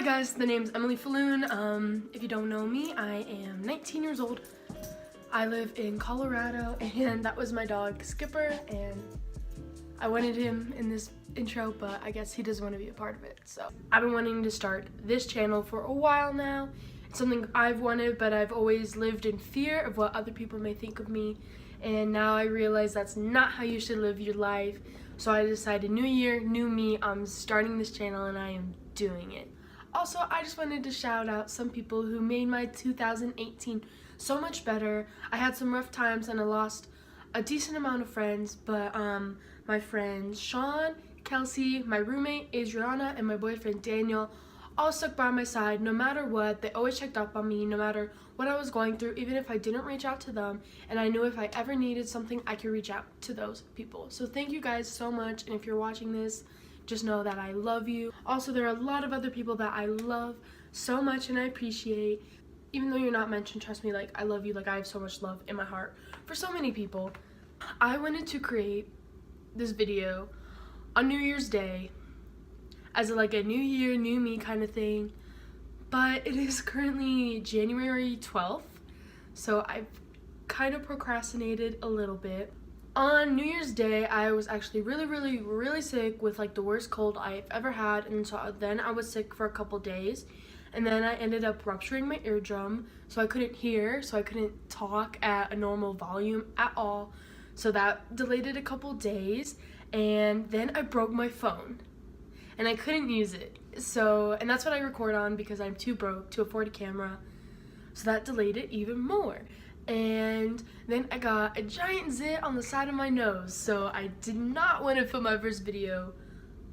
Hi guys, the name's Emilie Filloon. If you don't know me, I am 19 years old. I live in Colorado, and that was my dog Skipper, and I wanted him in this intro, but I guess he doesn't want to be a part of it. So I've been wanting to start this channel for a while now. It's something I've wanted, but I've always lived in fear of what other people may think of me, and now I realize that's not how you should live your life. So I decided, new year, new me, I'm starting this channel and I am doing it. Also, I just wanted to shout out some people who made my 2018 so much better. I had some rough times and I lost a decent amount of friends, but my friends Sean, Kelsey, my roommate Adriana, and my boyfriend Daniel all stuck by my side no matter what. They always checked up on me no matter what I was going through, even if I didn't reach out to them, and I knew if I ever needed something I could reach out to those people. So thank you guys so much, and if you're watching this, just know that I love you. Also, there are a lot of other people that I love so much and I appreciate. Even though you're not mentioned, trust me, like, I love you. Like, I have so much love in my heart for so many people. I wanted to create this video on New Year's Day as like a new year, new me kind of thing, but it is currently January 12th, so I've kind of procrastinated a little bit. On New Year's Day, I was actually really sick with like the worst cold I've ever had, and so then I was sick for a couple days, and then I ended up rupturing my eardrum, so I couldn't hear, so I couldn't talk at a normal volume at all, so that delayed it a couple days, and then I broke my phone, and I couldn't use it, so, and that's what I record on because I'm too broke to afford a camera, so that delayed it even more. And then I got a giant zit on the side of my nose, so I did not want to film my first video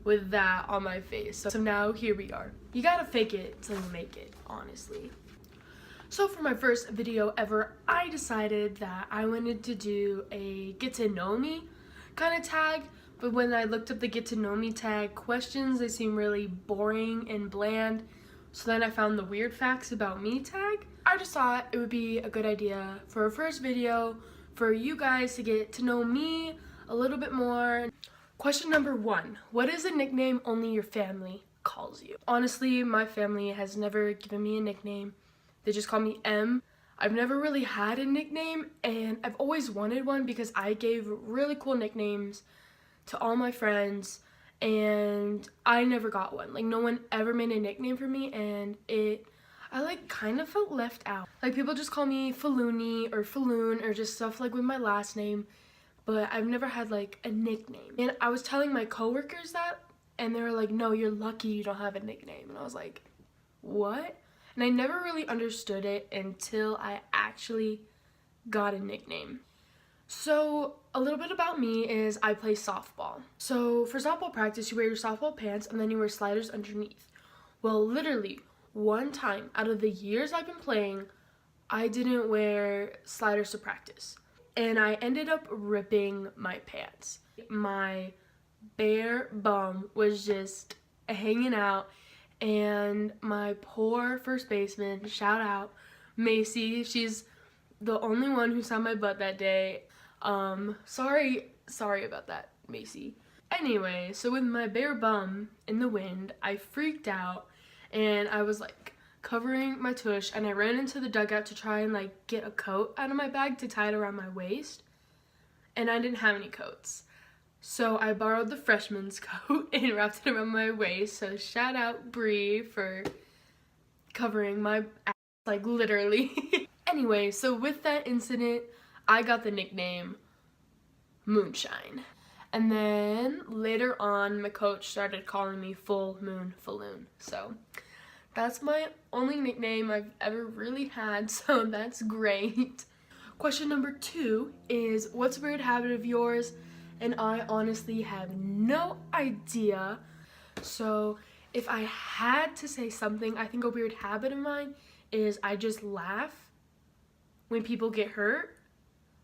with that on my face. So now here we are. You gotta fake it till you make it, honestly. So for my first video ever, I decided that I wanted to do a get to know me kind of tag, but when I looked up the get to know me tag questions, they seem really boring and bland. So then I found the weird facts about me tag. I just thought it would be a good idea for a first video for you guys to get to know me a little bit more. Question number 1, what is a nickname only your family calls you? Honestly, my family has never given me a nickname. They just call me M. I've never really had a nickname, and I've always wanted one because I gave really cool nicknames to all my friends, and I never got one. Like, no one ever made a nickname for me, and I like kind of felt left out. Like, people just call me Filloony or Filloon or just stuff like with my last name, but I've never had like a nickname. And I was telling my coworkers that, and they were like, no, you're lucky you don't have a nickname. And I was like, what? And I never really understood it until I actually got a nickname. So a little bit about me is I play softball. So for softball practice, you wear your softball pants and then you wear sliders underneath. Well, literally one time out of the years I've been playing, I didn't wear sliders to practice, and I ended up ripping my pants. My bare bum was just hanging out, and my poor first baseman, shout out Macy, she's the only one who saw my butt that day. Sorry about that, Macy. Anyway, so with my bare bum in the wind, I freaked out, and I was like covering my tush, and I ran into the dugout to try and like get a coat out of my bag to tie it around my waist, and I didn't have any coats. So I borrowed the freshman's coat and wrapped it around my waist, so shout out Bree for covering my ass, like literally. Anyway, so with that incident, I got the nickname Moonshine. And then later on, my coach started calling me Full Moon Filloon. So that's my only nickname I've ever really had, so that's great. Question number 2 is, what's a weird habit of yours? And I honestly have no idea. So if I had to say something, I think a weird habit of mine is I just laugh when people get hurt.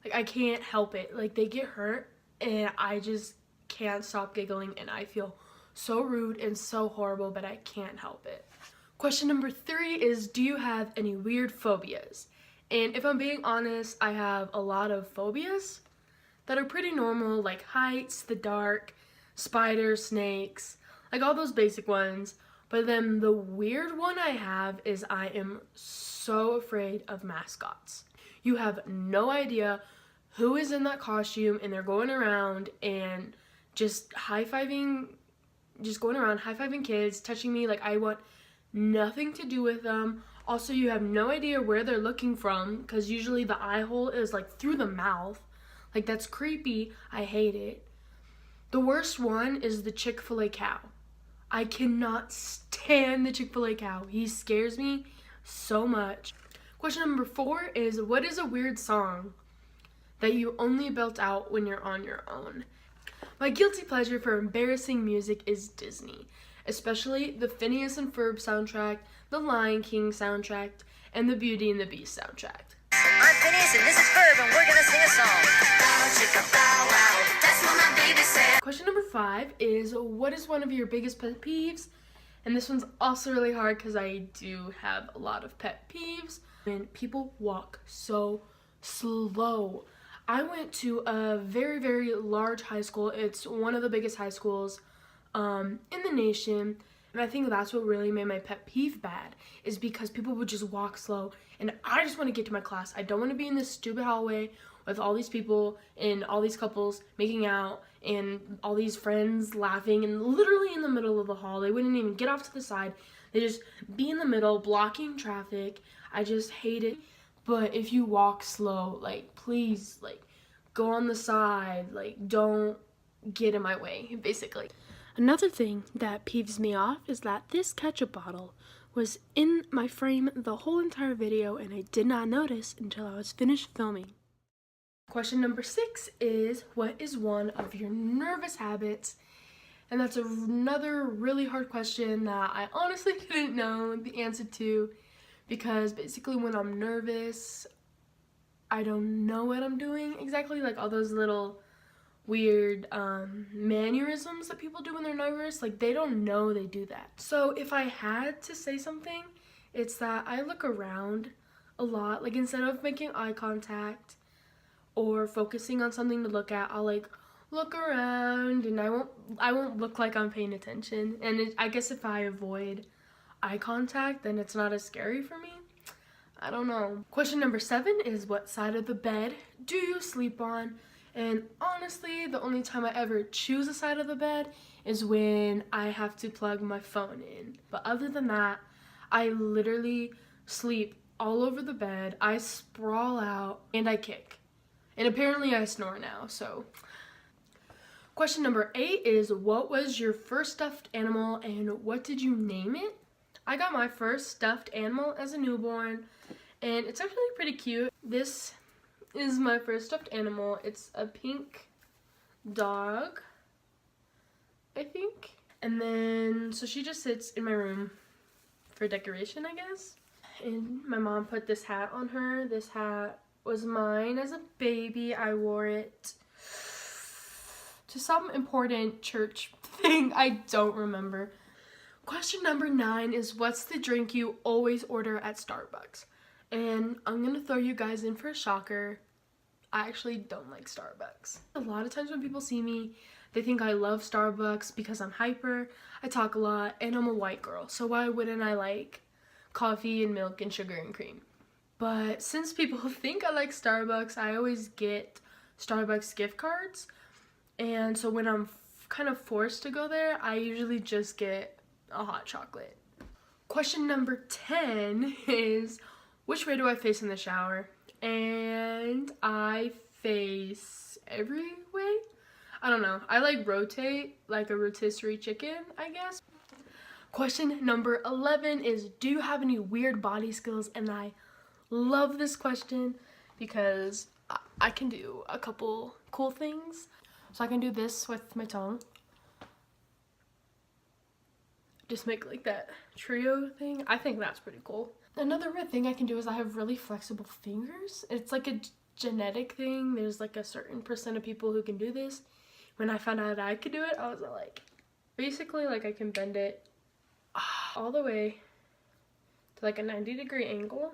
Like, I can't help it. Like, they get hurt and I just can't stop giggling, and I feel so rude and so horrible, but I can't help it. Question number 3 is, do you have any weird phobias? And if I'm being honest, I have a lot of phobias that are pretty normal, like heights, the dark, spiders, snakes, like all those basic ones. But then the weird one I have is I am so afraid of mascots. You have no idea who is in that costume, and they're going around and just high-fiving, just going around high-fiving kids, touching me. Like, I want nothing to do with them. Also, you have no idea where they're looking from, because usually the eye hole is like through the mouth. Like, that's creepy. I hate it. The worst one is the Chick-fil-A cow. I cannot stand the Chick-fil-A cow. He scares me so much. Question number 4 is, what is a weird song that you only belt out when you're on your own? My guilty pleasure for embarrassing music is Disney, especially the Phineas and Ferb soundtrack, the Lion King soundtrack, and the Beauty and the Beast soundtrack. I'm Phineas and this is Ferb and we're gonna sing a song. Bow, chicka, bow, wow. That's what my baby said. Question number 5 is, what is one of your biggest pet peeves? And this one's also really hard because I do have a lot of pet peeves. When people walk so slow. I went to a very, very large high school. It's one of the biggest high schools in the nation. And I think that's what really made my pet peeve bad, is because people would just walk slow. And I just want to get to my class. I don't want to be in this stupid hallway with all these people and all these couples making out and all these friends laughing, and literally in the middle of the hall. They wouldn't even get off to the side. They just be in the middle, blocking traffic. I just hate it. But if you walk slow, like, please, like, go on the side. Like, don't get in my way, basically. Another thing that peeves me off is that this ketchup bottle was in my frame the whole entire video, and I did not notice until I was finished filming. Question number 6 is, what is one of your nervous habits? And that's another really hard question that I honestly didn't know the answer to, because basically when I'm nervous, I don't know what I'm doing exactly. Like all those little weird mannerisms that people do when they're nervous, like they don't know they do that. So if I had to say something, it's that I look around a lot. Like instead of making eye contact or focusing on something to look at, I'll like look around, and I won't look like I'm paying attention. And I guess if I avoid eye contact, then it's not as scary for me. I don't know. Question number 7 is, what side of the bed do you sleep on? And honestly, the only time I ever choose a side of the bed is when I have to plug my phone in. But other than that, I literally sleep all over the bed. I sprawl out and I kick. And apparently I snore now, so. Question number 8 is, what was your first stuffed animal and what did you name it? I got my first stuffed animal as a newborn, and it's actually pretty cute. This is my first stuffed animal. It's a pink dog, I think. And then, so she just sits in my room for decoration, I guess. And my mom put this hat on her. This hat was mine as a baby. I wore it to some important church thing. I don't remember. Question number 9 is, what's the drink you always order at Starbucks? And I'm gonna throw you guys in for a shocker. I actually don't like Starbucks. A lot of times when people see me, they think I love Starbucks because I'm hyper, I talk a lot, and I'm a white girl. So why wouldn't I like coffee and milk and sugar and cream? But since people think I like Starbucks, I always get Starbucks gift cards. And so when I'm kind of forced to go there, I usually just get a hot chocolate. Question number 10 is, which way do I face in the shower? And I face every way. I don't know. I like rotate, like a rotisserie chicken, I guess. Question number 11 is, do you have any weird body skills? And I love this question because I can do a couple cool things. So I can do this with my tongue. Just make like that trio thing. I think that's pretty cool. Another weird thing I can do is I have really flexible fingers. It's like a genetic thing. There's like a certain percent of people who can do this. When I found out I could do it, I was like, basically like I can bend it all the way to like a 90-degree angle.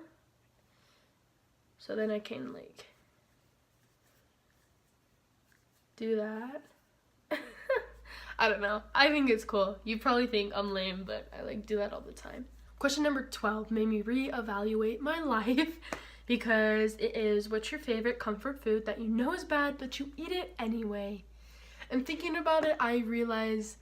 So then I can like do that. I don't know. I think it's cool. You probably think I'm lame, but I like do that all the time. Question number 12 made me reevaluate my life because it is, what's your favorite comfort food that you know is bad, but you eat it anyway? And thinking about it, I realize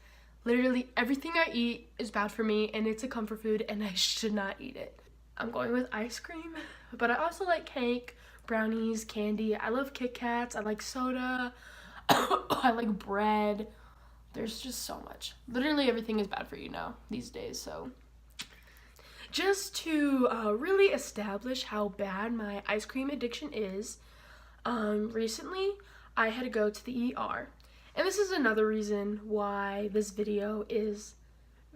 literally everything I eat is bad for me and it's a comfort food and I should not eat it. I'm going with ice cream, but I also like cake, brownies, candy. I love Kit Kats. I like soda. I like bread. There's just so much. Literally everything is bad for you now these days, so. Just to really establish how bad my ice cream addiction is, recently I had to go to the ER. And this is another reason why this video is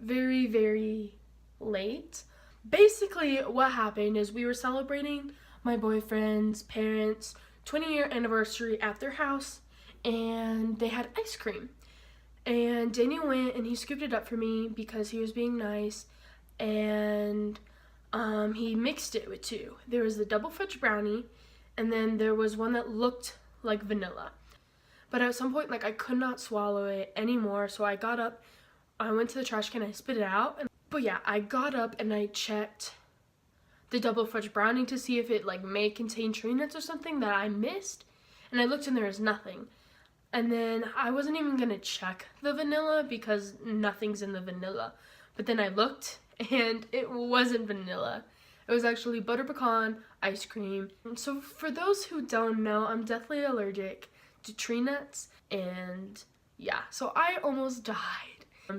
very, very late. Basically, what happened is we were celebrating my boyfriend's parents' 20-year anniversary at their house, and they had ice cream. And Daniel went and he scooped it up for me because he was being nice, and he mixed it with two. There was the double fudge brownie, and then there was one that looked like vanilla. But at some point, like, I could not swallow it anymore, so I got up, I went to the trash can, I spit it out. But yeah, I got up and I checked the double fudge brownie to see if it like may contain tree nuts or something that I missed, and I looked and there was nothing. And then I wasn't even gonna check the vanilla because nothing's in the vanilla. But then I looked and it wasn't vanilla. It was actually butter pecan ice cream. And so for those who don't know, I'm deathly allergic to tree nuts, and yeah, so I almost died.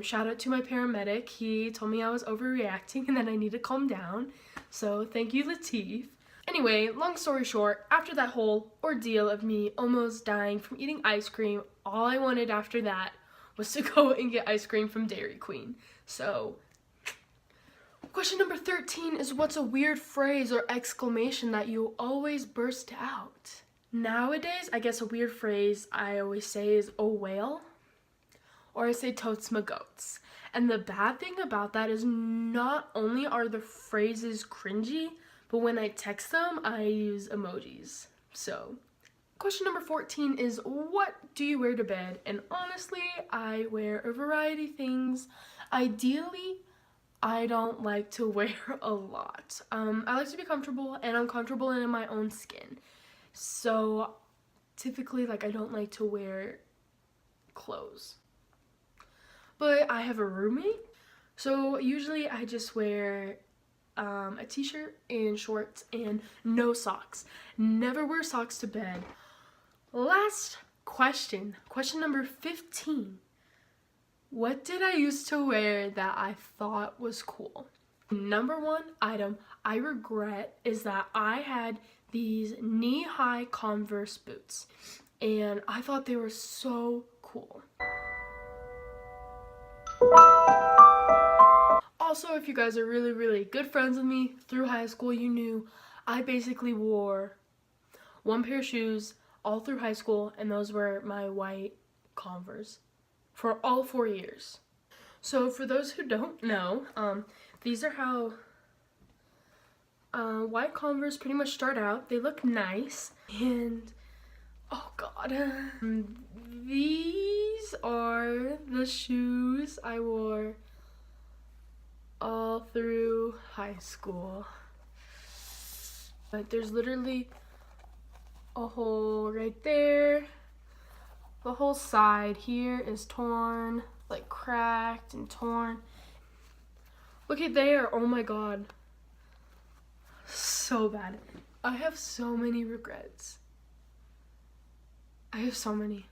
Shout out to my paramedic. He told me I was overreacting and that I need to calm down. So thank you, Latif. Anyway, long story short, after that whole ordeal of me almost dying from eating ice cream, all I wanted after that was to go and get ice cream from Dairy Queen. So, question number 13 is, what's a weird phrase or exclamation that you always burst out? Nowadays, I guess a weird phrase I always say is, oh whale. Or I say totes my goats. And the bad thing about that is not only are the phrases cringy, but when I text them, I use emojis. So, question number 14 is, what do you wear to bed? And honestly, I wear a variety of things. Ideally, I don't like to wear a lot. I like to be comfortable, and I'm comfortable in my own skin. So, typically, like, I don't like to wear clothes. But I have a roommate, so usually I just wear a t-shirt and shorts and no socks. Never wear socks to bed. Last question, question number 15. What did I used to wear that I thought was cool? Number one item I regret is that I had these knee-high Converse boots, and I thought they were so cool. Also, if you guys are really, really good friends with me through high school, you knew I basically wore one pair of shoes all through high school, and those were my white Converse for all 4 years. So for those who don't know, these are how white Converse pretty much start out. They look nice, and oh god, these are the shoes I wore all through high school. But there's literally a hole right there. The whole side here is torn, like cracked and torn. Look at there, oh my god. So bad. I have so many regrets. I have so many.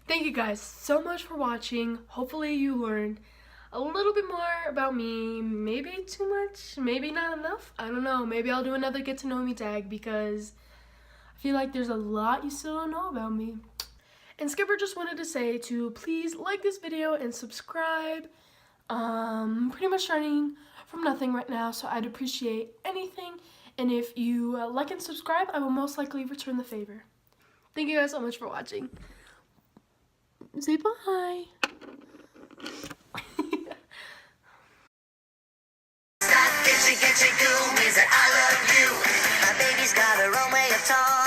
Thank you guys so much for watching. Hopefully you learned a little bit more about me. Maybe too much, maybe not enough. I don't know. Maybe I'll do another get to know me tag because I feel like there's a lot you still don't know about me. And Skipper just wanted to say to please like this video and subscribe. Pretty much starting from nothing right now, so I'd appreciate anything. And if you like and subscribe, I will most likely return the favor. Thank you guys so much for watching. Say bye. Get you, cool means that I love you. My baby's got her own way of talking.